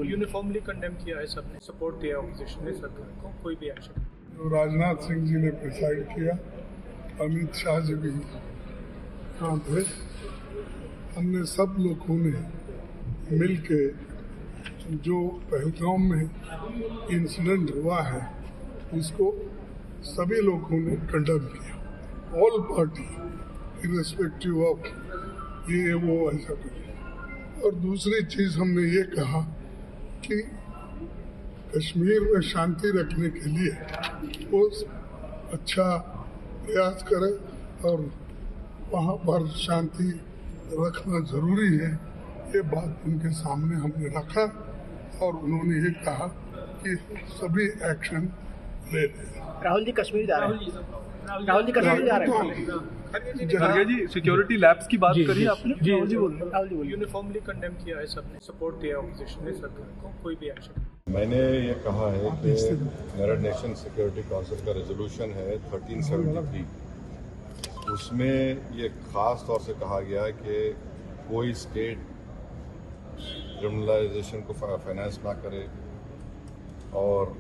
Uniformly condemn किया है, सबने सपोर्ट दिया ऑपोजिशन ने सरकार को, कोई भी एक्शन। तो राजनाथ सिंह जी ने प्रिसाइड किया, अमित शाह जी भी यहाँ थे, हमने सब लोगों ने मिल के जो पहलगाम में इंसिडेंट हुआ है उसको सभी लोगों ने कंडेम किया, ऑल पार्टी इर्रेस्पेक्टिव ऑफ ये वो ऐसा कुछ। और दूसरी चीज हमने ये कहा कि कश्मीर में शांति रखने के लिए वो अच्छा प्रयास करे और वहाँ पर शांति रखना जरूरी है, ये बात उनके सामने हमने रखा और उन्होंने ये कहा कि सभी एक्शन ले रहे। राहुल जी कश्मीर जा रहे हैं, राहुल जी कश्मीर जा रहे हैं। खड़गे जी सिक्योरिटी लैब्स की बात करी आपने, राहुल जी बोलिए। यूनिफॉर्मली कंडेम किया है, सबने सपोर्ट दिया ऑपोजिशन ने सरकार को, कोई भी एक्शन। मैंने ये कहा है कि यूनाइटेड नेशन सिक्योरिटी काउंसिल का रेजोल्यूशन है 1373, उसमें ये खास तौर से कहा गया है कि कोई स्टेट क्रिमिनलाइजेशन को फाइनेंस ना करे और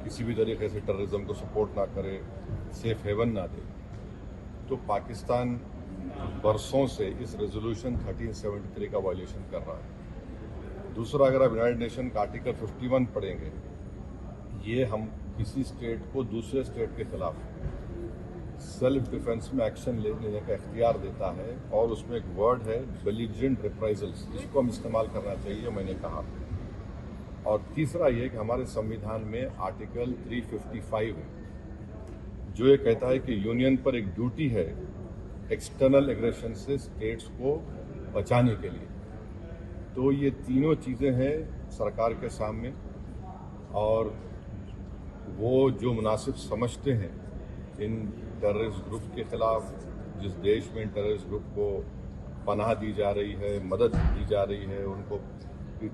किसी भी तरीके से टेररिज्म को सपोर्ट ना करे, सेफ हेवन ना दे। तो पाकिस्तान बरसों से इस रेजोल्यूशन 1373 का वायलेशन कर रहा है। दूसरा, अगर आप यूनाइटेड नेशन का आर्टिकल 51 पढ़ेंगे, ये हम किसी स्टेट को दूसरे स्टेट के खिलाफ सेल्फ डिफेंस में एक्शन लेने का इख्तियार देता है और उसमें एक वर्ड है बेलिजेंट रिप्राइजल्स, इसको हम इस्तेमाल करना चाहिए, मैंने कहा। और तीसरा ये कि हमारे संविधान में आर्टिकल 355 है जो ये कहता है कि यूनियन पर एक ड्यूटी है एक्सटर्नल एग्रेशन से स्टेट्स को बचाने के लिए। तो ये तीनों चीज़ें हैं सरकार के सामने और वो जो मुनासिब समझते हैं इन टेररिस्ट ग्रुप के खिलाफ, जिस देश में इन टेररिस्ट ग्रुप को पनाह दी जा रही है, मदद दी जा रही है, उनको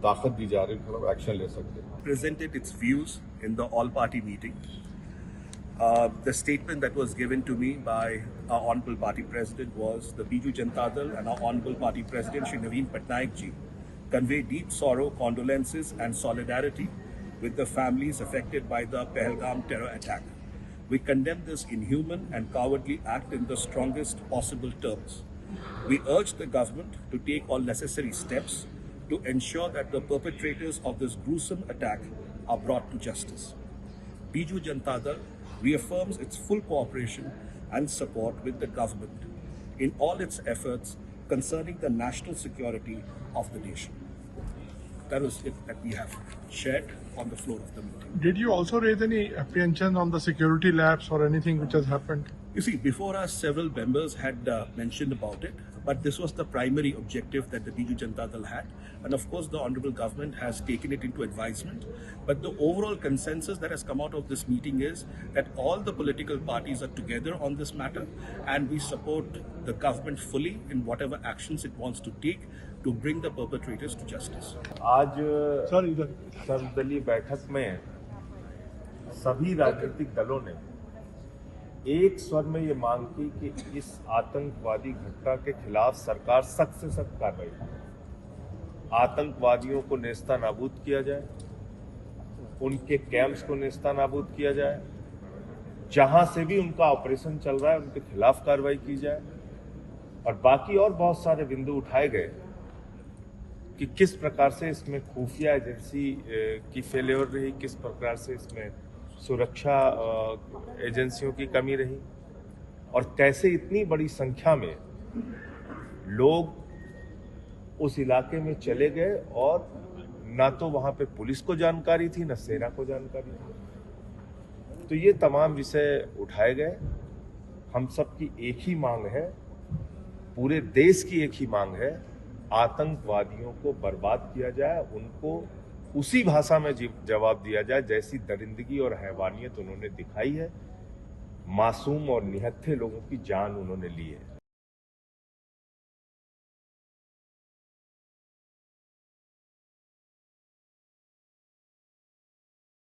ताकत दी जा रही है, उनके खिलाफ एक्शन ले सकते हैं। Presented its views in the all-party meeting. The statement that was given to me by our Honorable Party President was the Biju Janata Dal and our Honorable Party President Shri Naveen Patnaik ji convey deep sorrow, condolences and solidarity with the families affected by the Pahalgam terror attack. We condemn this inhuman and cowardly act in the strongest possible terms. We urge the government to take all necessary steps to ensure that the perpetrators of this gruesome attack are brought to justice. Biju Janata Dal reaffirms its full cooperation and support with the government in all its efforts concerning the national security of the nation. That was it that we have shared on the floor of the meeting. Did you also raise any apprehension on the security lapse or anything which has happened? You see, before us, several members had mentioned about it, but this was the primary objective that the Biju Janata Dal had. And of course, the Honorable Government has taken it into advisement. But the overall consensus that has come out of this meeting is that all the political parties are together on this matter, and we support the government fully in whatever actions it wants to take to bring the perpetrators to justice. आज सर्वदलीय बैठक में सभी राजनीतिक दलों ने एक स्वर में ये मांग की कि इस आतंकवादी घटना के खिलाफ सरकार सख्त से सख्त कार्रवाई करे, आतंकवादियों को नेस्तानाबूद किया जाए, उनके कैंप्स को नेस्तानाबूद किया जाए, जहां से भी उनका ऑपरेशन चल रहा है उनके खिलाफ कार्रवाई की जाए। और बाकी और बहुत सारे बिंदु उठाए गए कि किस प्रकार से इसमें खुफिया एजेंसी की फेल्योर रही, किस प्रकार से इसमें सुरक्षा एजेंसियों की कमी रही और कैसे इतनी बड़ी संख्या में लोग उस इलाके में चले गए और ना तो वहां पे पुलिस को जानकारी थी, ना सेना को जानकारी थी। तो ये तमाम विषय उठाए गए। हम सबकी एक ही मांग है, पूरे देश की एक ही मांग है, आतंकवादियों को बर्बाद किया जाए, उनको उसी भाषा में जवाब दिया जाए जैसी दरिंदगी और हैवानियत उन्होंने दिखाई है। मासूम और निहत्थे लोगों की जान उन्होंने ली है।